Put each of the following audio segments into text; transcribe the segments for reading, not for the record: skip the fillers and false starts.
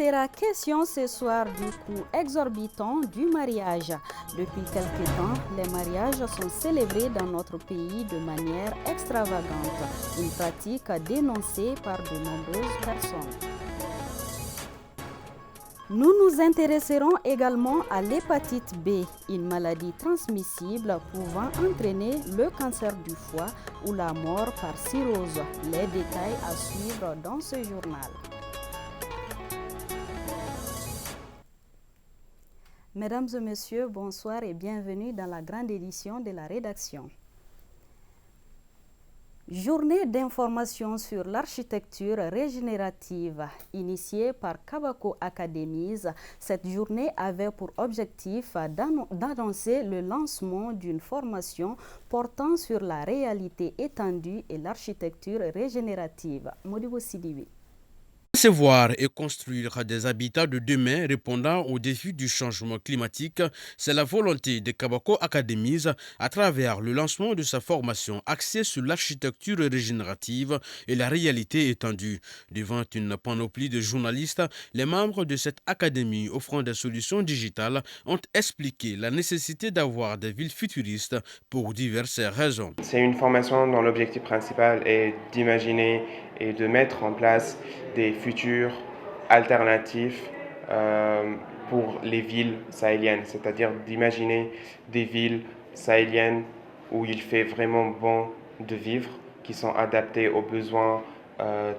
sera question ce soir du coût exorbitant du mariage. Depuis quelque temps, les mariages sont célébrés dans notre pays de manière extravagante, une pratique dénoncée par de nombreuses personnes. Nous nous intéresserons également à l'hépatite B, une maladie transmissible pouvant entraîner le cancer du foie ou la mort par cirrhose. Les détails à suivre dans ce journal. Mesdames et messieurs, bonsoir et bienvenue dans la grande édition de la rédaction. Journée d'information sur l'architecture régénérative initiée par Kabako Academies. Cette journée avait pour objectif d'annoncer le lancement d'une formation portant sur la réalité étendue et l'architecture régénérative. Modibo Sidibi. Concevoir et construire des habitats de demain répondant aux défis du changement climatique, c'est la volonté de Kabako Academies à travers le lancement de sa formation axée sur l'architecture régénérative et la réalité étendue. Devant une panoplie de journalistes, les membres de cette académie offrant des solutions digitales ont expliqué la nécessité d'avoir des villes futuristes pour diverses raisons. C'est une formation dont l'objectif principal est d'imaginer et de mettre en place des futurs alternatifs pour les villes sahéliennes, c'est-à-dire d'imaginer des villes sahéliennes où il fait vraiment bon de vivre, qui sont adaptées aux besoins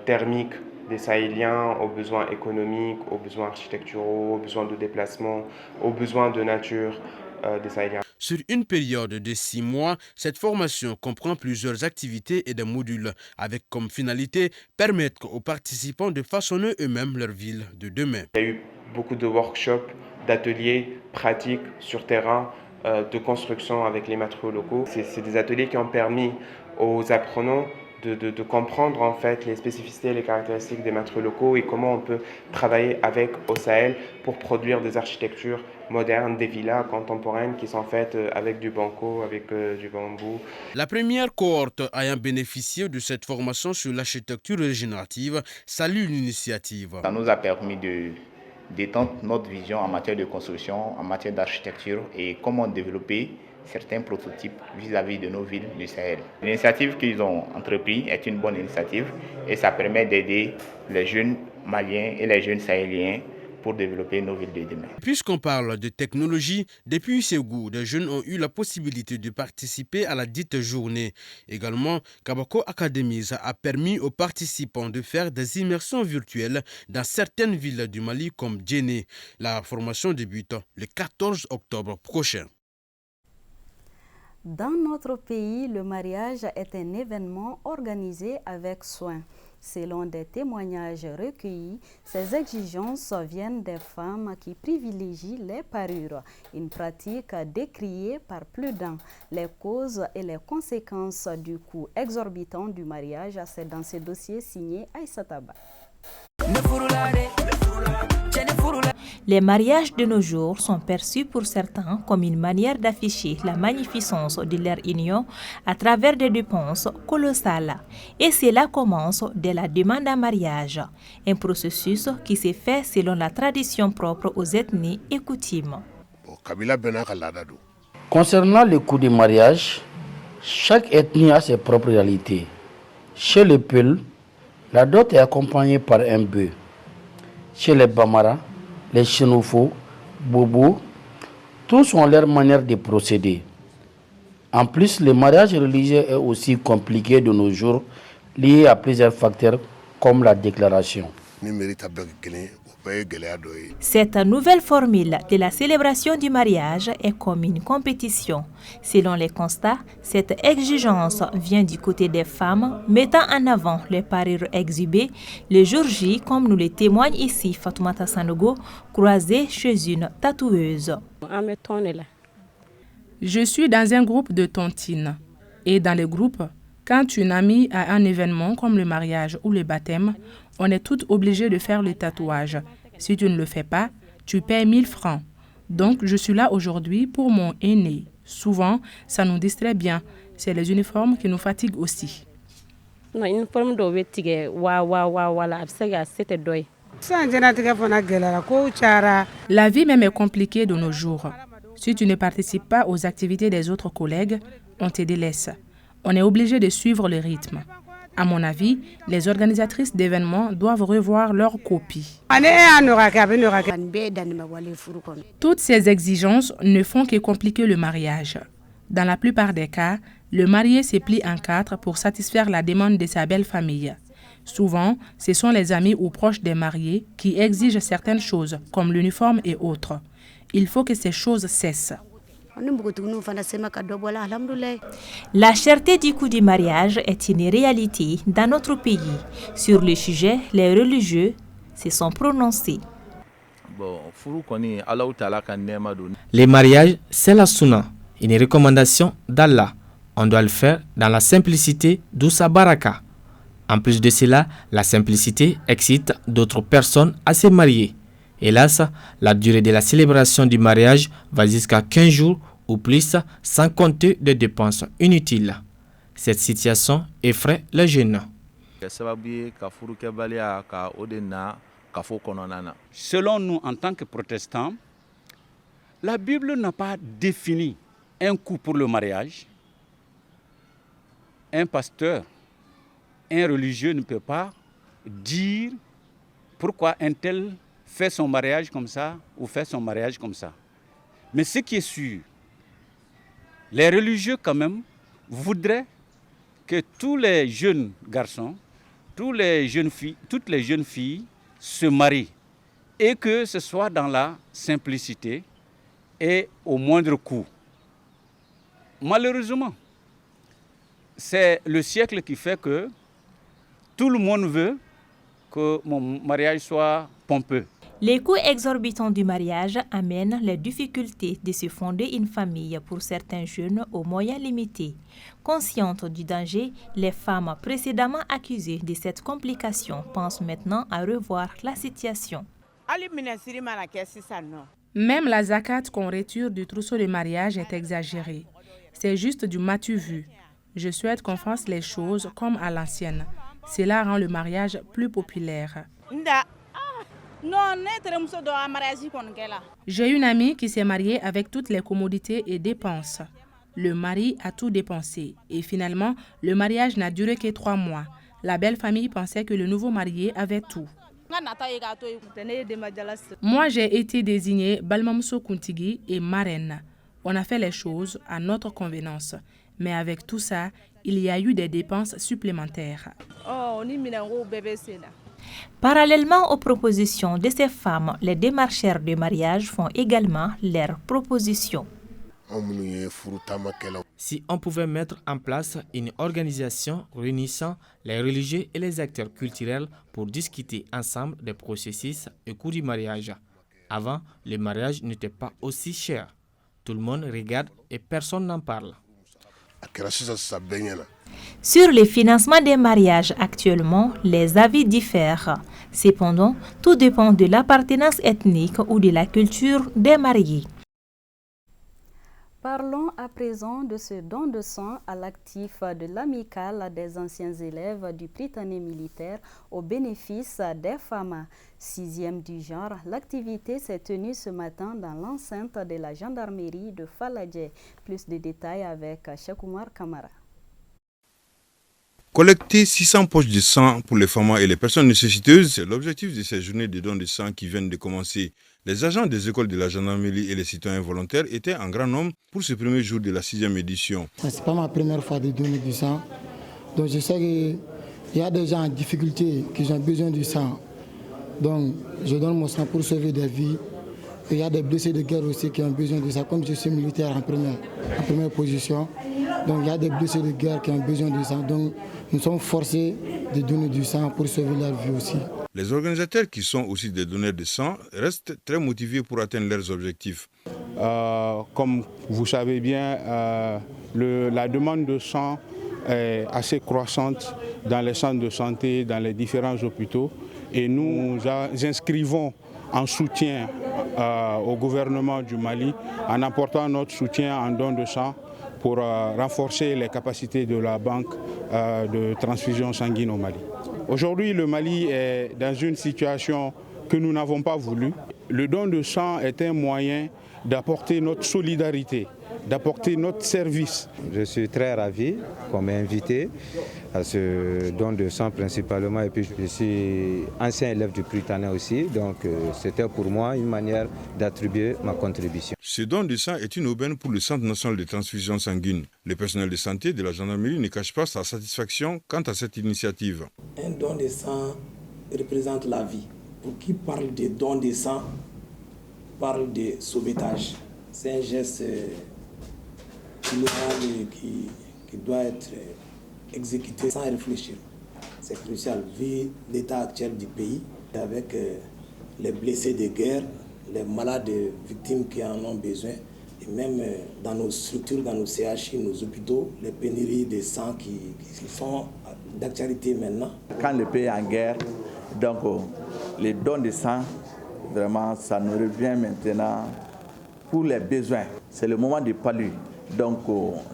thermiques des Sahéliens, aux besoins économiques, aux besoins architecturaux, aux besoins de déplacement, aux besoins de nature des Sahéliens. Sur une période de 6 mois, cette formation comprend plusieurs activités et des modules, avec comme finalité permettre aux participants de façonner eux-mêmes leur ville de demain. Il y a eu beaucoup de workshops, d'ateliers pratiques sur terrain, de construction avec les matériaux locaux. C'est des ateliers qui ont permis aux apprenants de comprendre en fait les spécificités et les caractéristiques des matériaux locaux et comment on peut travailler avec au Sahel pour produire des architectures modernes, des villas contemporaines qui sont faites avec du banco, avec du bambou. La première cohorte ayant bénéficié de cette formation sur l'architecture régénérative salue l'initiative. Ça nous a permis d'étendre notre vision en matière de construction, en matière d'architecture et comment développer certains prototypes vis-à-vis de nos villes du Sahel. L'initiative qu'ils ont entreprise est une bonne initiative et ça permet d'aider les jeunes Maliens et les jeunes Sahéliens pour développer nos villes de demain. Puisqu'on parle de technologie, depuis Ségou, des jeunes ont eu la possibilité de participer à la dite journée. Également, Kabako Academies a permis aux participants de faire des immersions virtuelles dans certaines villes du Mali comme Djenné. La formation débute le 14 octobre prochain. Dans notre pays, le mariage est un événement organisé avec soin. Selon des témoignages recueillis, ces exigences viennent des femmes qui privilégient les parures, une pratique décriée par plus d'un. Les causes et les conséquences du coût exorbitant du mariage, c'est dans ce dossier signé Aïssataba. Les mariages de nos jours sont perçus pour certains comme une manière d'afficher la magnificence de leur union à travers des dépenses colossales. Et cela commence dès la demande en mariage, un processus qui s'est fait selon la tradition propre aux ethnies et coutumes. Concernant le coût du mariage, chaque ethnie a ses propres réalités. Chez les Peuls, la dot est accompagnée par un bœuf. Chez les Bamara, les Chénoufos, Bobo, tous ont leur manière de procéder. En plus, le mariage religieux est aussi compliqué de nos jours, lié à plusieurs facteurs comme la déclaration. Cette nouvelle formule de la célébration du mariage est comme une compétition. Selon les constats, cette exigence vient du côté des femmes, mettant en avant les parures exhibées le jour J, comme nous le témoigne ici Fatoumata Sanogo, croisée chez une tatoueuse. Je suis dans un groupe de tontines. Et dans le groupe, quand une amie a un événement comme le mariage ou le baptême, on est toutes obligées de faire le tatouage. Si tu ne le fais pas, tu paies 1000 francs. Donc, je suis là aujourd'hui pour mon aîné. Souvent, ça nous distrait bien. C'est les uniformes qui nous fatiguent aussi. La vie même est compliquée de nos jours. Si tu ne participes pas aux activités des autres collègues, on te délaisse. On est obligé de suivre le rythme. À mon avis, les organisatrices d'événements doivent revoir leurs copies. Toutes ces exigences ne font que compliquer le mariage. Dans la plupart des cas, le marié se plie en quatre pour satisfaire la demande de sa belle famille. Souvent, ce sont les amis ou proches des mariés qui exigent certaines choses, comme l'uniforme et autres. Il faut que ces choses cessent. La cherté du coût du mariage est une réalité dans notre pays. Sur le sujet, les religieux se sont prononcés. Les mariages, c'est la sunna, une recommandation d'Allah. On doit le faire dans la simplicité d'Oussa Baraka. En plus de cela, la simplicité excite d'autres personnes à se marier. Hélas, la durée de la célébration du mariage va jusqu'à 15 jours ou plus sans compter des dépenses inutiles. Cette situation effraie les jeunes. Selon nous, en tant que protestants, la Bible n'a pas défini un coût pour le mariage. Un pasteur, un religieux ne peut pas dire pourquoi un tel fait son mariage comme ça ou fait son mariage comme ça. Mais ce qui est sûr, les religieux quand même voudraient que tous les jeunes garçons, toutes les jeunes filles se marient et que ce soit dans la simplicité et au moindre coût. Malheureusement, c'est le siècle qui fait que tout le monde veut que mon mariage soit pompeux. Les coûts exorbitants du mariage amènent les difficultés de se fonder une famille pour certains jeunes aux moyens limités. Conscientes du danger, les femmes précédemment accusées de cette complication pensent maintenant à revoir la situation. Même la zakat qu'on retire du trousseau de mariage est exagérée. C'est juste du m'as-tu vu. Je souhaite qu'on fasse les choses comme à l'ancienne. Cela rend le mariage plus populaire. J'ai une amie qui s'est mariée avec toutes les commodités et dépenses. Le mari a tout dépensé et finalement, le mariage n'a duré que 3 mois. La belle famille pensait que le nouveau marié avait tout. Moi, j'ai été désignée Balmamousso Kuntigi et marraine. On a fait les choses à notre convenance. Mais avec tout ça, il y a eu des dépenses supplémentaires. Parallèlement aux propositions de ces femmes, les démarcheurs de mariage font également leurs propositions. Si on pouvait mettre en place une organisation réunissant les religieux et les acteurs culturels pour discuter ensemble des processus et coûts du mariage. Avant, le mariage n'était pas aussi cher. Tout le monde regarde et personne n'en parle. Sur le financement des mariages actuellement, les avis diffèrent. Cependant, tout dépend de l'appartenance ethnique ou de la culture des mariés. Parlons à présent de ce don de sang à l'actif de l'amicale des anciens élèves du Prytanée militaire au bénéfice des femmes. 6e du genre, l'activité s'est tenue ce matin dans l'enceinte de la gendarmerie de Faladje. Plus de détails avec Chakoumour Kamara. Collecter 600 poches de sang pour les femmes et les personnes nécessiteuses, c'est l'objectif de ces journées de don de sang qui viennent de commencer. Les agents des écoles de la gendarmerie et les citoyens volontaires étaient en grand nombre pour ce premier jour de la 6e édition. Ce n'est pas ma première fois de donner du sang. Donc je sais qu'il y a des gens en difficulté qui ont besoin du sang. Donc je donne mon sang pour sauver des vies. Et il y a des blessés de guerre aussi qui ont besoin de ça. Comme je suis militaire en première position, donc il y a des blessés de guerre qui ont besoin de ça. Donc nous sommes forcés de donner du sang pour sauver leur vie aussi. Les organisateurs qui sont aussi des donneurs de sang restent très motivés pour atteindre leurs objectifs. Comme vous savez bien, la demande de sang est assez croissante dans les centres de santé, dans les différents hôpitaux. Et nous inscrivons en soutien au gouvernement du Mali en apportant notre soutien en don de sang pour renforcer les capacités de la banque de transfusion sanguine au Mali. Aujourd'hui, le Mali est dans une situation que nous n'avons pas voulu. Le don de sang est un moyen d'apporter notre solidarité, d'apporter notre service. Je suis très ravi qu'on m'ait invité à ce don de sang principalement, et puis je suis ancien élève du Prytanée aussi, donc c'était pour moi une manière d'attribuer ma contribution. Ce don de sang est une aubaine pour le Centre national de transfusion sanguine. Le personnel de santé de la gendarmerie ne cache pas sa satisfaction quant à cette initiative. Un don de sang représente la vie. Pour qui parle de don de sang, parle de sauvetage. C'est un geste qui doit être exécuté sans réfléchir. C'est crucial vu l'état actuel du pays, avec les blessés de guerre, les malades victimes qui en ont besoin, et même dans nos structures, dans nos CHI, nos hôpitaux, les pénuries de sang qui sont d'actualité maintenant. Quand le pays est en guerre, donc les dons de sang, vraiment, ça nous revient maintenant pour les besoins. C'est le moment du palu. Donc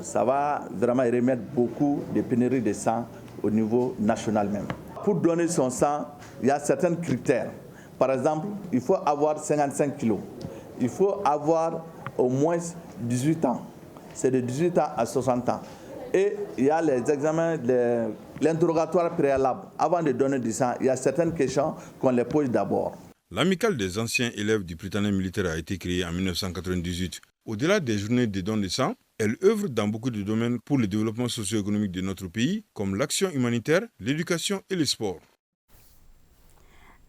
ça va vraiment remettre beaucoup de pénuries de sang au niveau national même. Pour donner son sang, il y a certains critères. Par exemple, il faut avoir 55 kilos. Il faut avoir au moins 18 ans. C'est de 18 ans à 60 ans. Et il y a les examens, l'interrogatoire préalable. Avant de donner du sang, il y a certaines questions qu'on les pose d'abord. L'amicale des anciens élèves du Prytanée militaire a été créée en 1998. Au-delà des journées de dons de sang, elle œuvre dans beaucoup de domaines pour le développement socio-économique de notre pays, comme l'action humanitaire, l'éducation et le sport.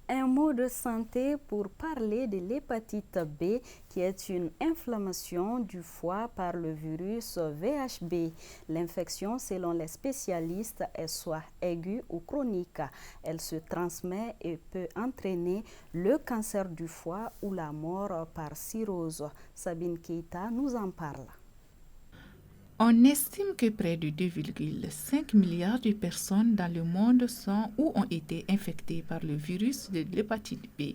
Un mot de santé pour parler de l'hépatite B, qui est une inflammation du foie par le virus VHB. L'infection, selon les spécialistes, est soit aiguë ou chronique. Elle se transmet et peut entraîner le cancer du foie ou la mort par cirrhose. Sabine Keita nous en parle. On estime que près de 2,5 milliards de personnes dans le monde sont ou ont été infectées par le virus de l'hépatite B,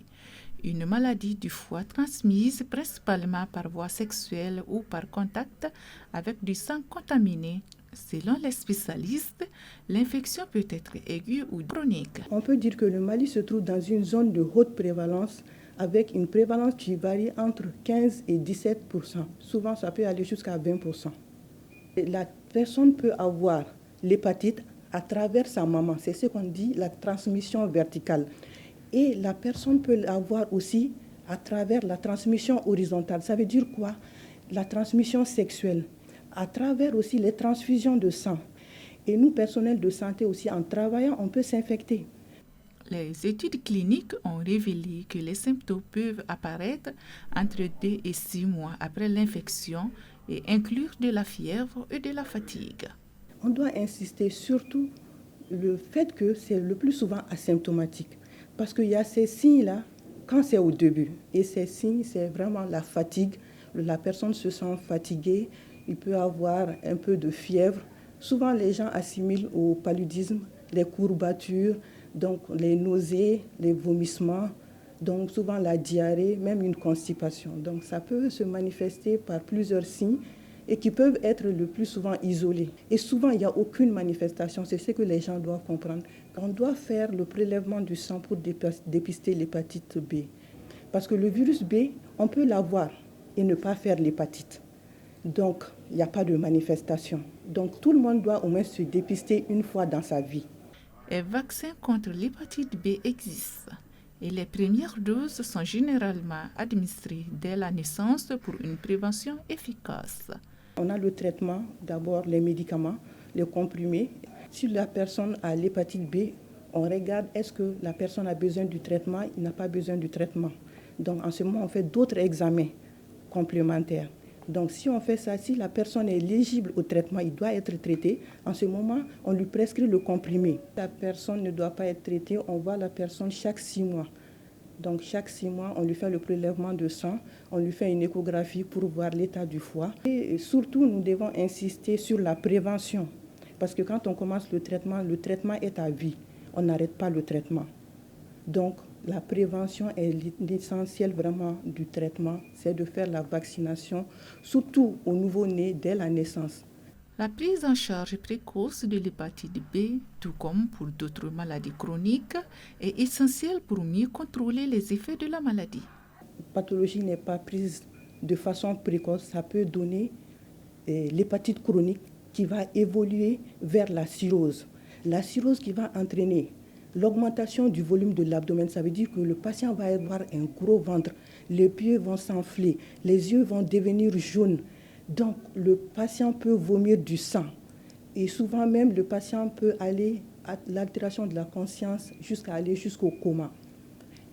une maladie du foie transmise principalement par voie sexuelle ou par contact avec du sang contaminé. Selon les spécialistes, l'infection peut être aiguë ou chronique. On peut dire que le Mali se trouve dans une zone de haute prévalence avec une prévalence qui varie entre 15 et 17%. Souvent, ça peut aller jusqu'à 20%. La personne peut avoir l'hépatite à travers sa maman. C'est ce qu'on dit la transmission verticale. Et la personne peut l'avoir aussi à travers la transmission horizontale. Ça veut dire quoi? La transmission sexuelle. À travers aussi les transfusions de sang. Et nous, personnels de santé aussi, en travaillant, on peut s'infecter. Les études cliniques ont révélé que les symptômes peuvent apparaître entre 2 et 6 mois après l'infection et inclure de la fièvre et de la fatigue. On doit insister surtout le fait que c'est le plus souvent asymptomatique. Parce qu'il y a ces signes-là quand c'est au début. Et ces signes, c'est vraiment la fatigue. La personne se sent fatiguée, il peut avoir un peu de fièvre. Souvent, les gens assimilent au paludisme les courbatures, donc les nausées, les vomissements, donc souvent la diarrhée, même une constipation. Donc ça peut se manifester par plusieurs signes et qui peuvent être le plus souvent isolés. Et souvent, il n'y a aucune manifestation. C'est ce que les gens doivent comprendre. On doit faire le prélèvement du sang pour dépister l'hépatite B. Parce que le virus B, on peut l'avoir et ne pas faire l'hépatite. Donc, il n'y a pas de manifestation. Donc, tout le monde doit au moins se dépister une fois dans sa vie. Un vaccin contre l'hépatite B existe et les premières doses sont généralement administrées dès la naissance pour une prévention efficace. On a le traitement, d'abord les médicaments, les comprimés. Si la personne a l'hépatite B, on regarde est-ce que la personne a besoin du traitement, il n'a pas besoin du traitement. Donc en ce moment, on fait d'autres examens complémentaires. Donc si on fait ça, si la personne est éligible au traitement, il doit être traité. En ce moment, on lui prescrit le comprimé. La personne ne doit pas être traitée, on voit la personne chaque 6 mois. Donc chaque 6 mois, on lui fait le prélèvement de sang, on lui fait une échographie pour voir l'état du foie. Et surtout, nous devons insister sur la prévention. Parce que quand on commence le traitement est à vie. On n'arrête pas le traitement. Donc, la prévention est l'essentiel vraiment du traitement, c'est de faire la vaccination, surtout au nouveau-né dès la naissance. La prise en charge précoce de l'hépatite B, tout comme pour d'autres maladies chroniques, est essentielle pour mieux contrôler les effets de la maladie. La pathologie n'est pas prise de façon précoce, ça peut donner l'hépatite chronique qui va évoluer vers la cirrhose. La cirrhose qui va entraîner l'augmentation du volume de l'abdomen, ça veut dire que le patient va avoir un gros ventre, les pieds vont s'enfler, les yeux vont devenir jaunes. Donc le patient peut vomir du sang et souvent même le patient peut aller à l'altération de la conscience jusqu'à aller jusqu'au coma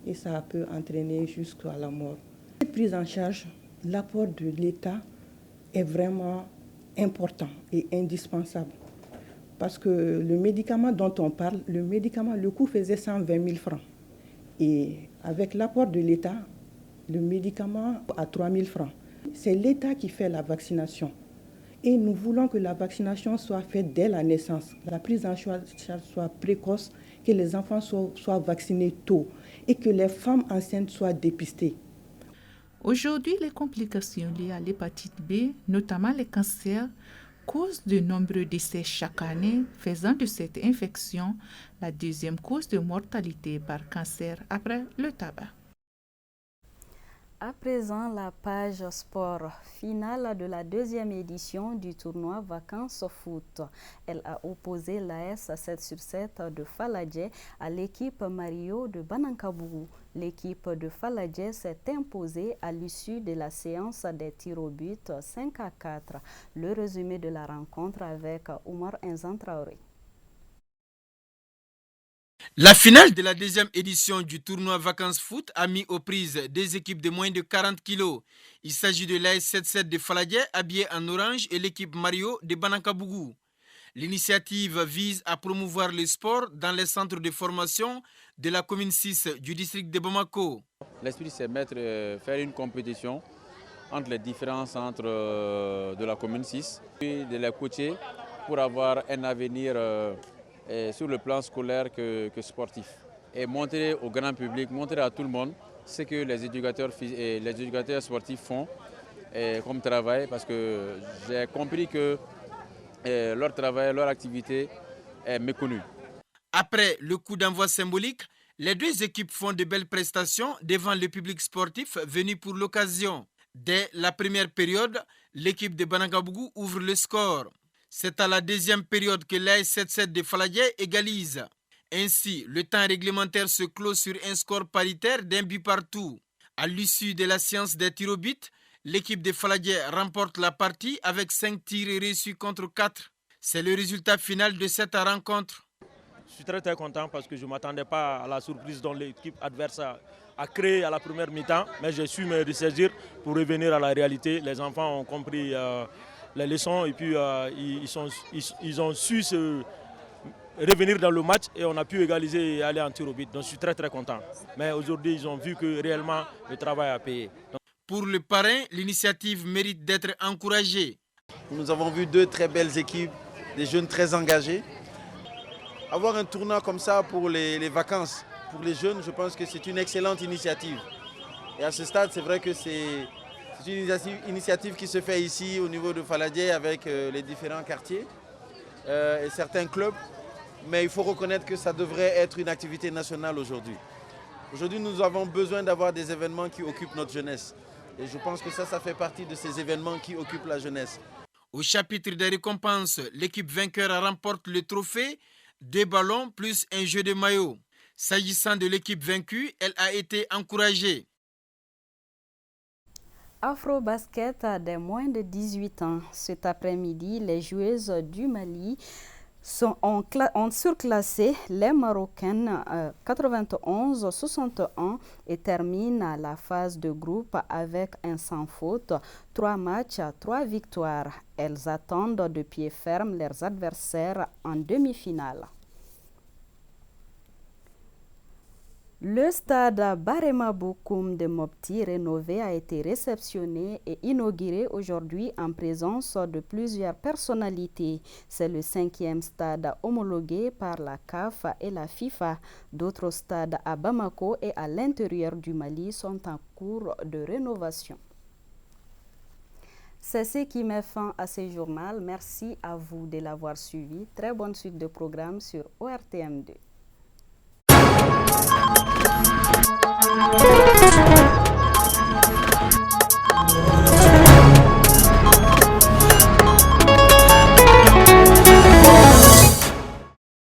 et ça peut entraîner jusqu'à la mort. Cette prise en charge, l'apport de l'État est vraiment important et indispensable parce que le médicament dont on parle, le coût faisait 120 000 francs et avec l'apport de l'État, le médicament à 3 000 francs. C'est l'État qui fait la vaccination. Et nous voulons que la vaccination soit faite dès la naissance, la prise en charge soit précoce, que les enfants soient vaccinés tôt et que les femmes enceintes soient dépistées. Aujourd'hui, les complications liées à l'hépatite B, notamment les cancers, causent de nombreux décès chaque année, faisant de cette infection la deuxième cause de mortalité par cancer après le tabac. À présent, la page sport, finale de la deuxième édition du tournoi Vacances Foot. Elle a opposé l'AS 7/7 de Faladje à l'équipe Mario de Banankabougou. L'équipe de Faladje s'est imposée à l'issue de la séance des tirs au but 5-4. Le résumé de la rencontre avec Oumar Enzan Traoré. La finale de la deuxième édition du tournoi Vacances Foot a mis aux prises des équipes de moins de 40 kilos. Il s'agit de l'AS 7/7 de Faladje, habillé en orange, et l'équipe Mario de Banankabougou. L'initiative vise à promouvoir le sport dans les centres de formation de la commune 6 du district de Bamako. L'esprit, c'est faire une compétition entre les différents centres de la commune 6, puis de les coacher pour avoir un avenir sur le plan scolaire que sportif. Et montrer au grand public, montrer à tout le monde ce que les éducateurs sportifs font comme travail, parce que j'ai compris que leur travail, leur activité est méconnue. Après le coup d'envoi symbolique, les deux équipes font de belles prestations devant le public sportif venu pour l'occasion. Dès la première période, l'équipe de Banankabougou ouvre le score. C'est à la deuxième période que l'AS 7/7 de Faladje égalise. Ainsi, le temps réglementaire se clôt sur un score paritaire d'un but partout. À l'issue de la séance des tirs au but, l'équipe de Faladje remporte la partie avec 5 tirs reçus contre 4. C'est le résultat final de cette rencontre. Je suis très content parce que je ne m'attendais pas à la surprise dont l'équipe adverse a créé à la première mi-temps, mais j'ai su me ressaisir pour revenir à la réalité. Les enfants ont compris les leçons et puis ils ont su se revenir dans le match et on a pu égaliser et aller en tir au but. Donc je suis très content. Mais aujourd'hui, ils ont vu que réellement le travail a payé. Pour le parrain, l'initiative mérite d'être encouragée. Nous avons vu deux très belles équipes, des jeunes très engagés. Avoir un tournoi comme ça pour les vacances, pour les jeunes, je pense que c'est une excellente initiative. Et à ce stade, c'est vrai que c'est une initiative qui se fait ici au niveau de Faladje avec les différents quartiers et certains clubs. Mais il faut reconnaître que ça devrait être une activité nationale aujourd'hui. Aujourd'hui, nous avons besoin d'avoir des événements qui occupent notre jeunesse. Et je pense que ça fait partie de ces événements qui occupent la jeunesse. Au chapitre des récompenses, l'équipe vainqueur remporte le trophée, 2 ballons plus un jeu de maillot. S'agissant de l'équipe vaincue, elle a été encouragée. Afro-basket des moins de 18 ans. Cet après-midi, les joueuses du Mali ont surclassé les Marocaines 91-61 et terminent la phase de groupe avec un sans faute, 3 matchs, 3 victoires. Elles attendent de pied ferme leurs adversaires en demi-finale. Le stade Barema Bokoum de Mopti rénové a été réceptionné et inauguré aujourd'hui en présence de plusieurs personnalités. C'est le 5e stade homologué par la CAF et la FIFA. D'autres stades à Bamako et à l'intérieur du Mali sont en cours de rénovation. C'est ce qui met fin à ce journal. Merci à vous de l'avoir suivi. Très bonne suite de programmes sur ORTM2.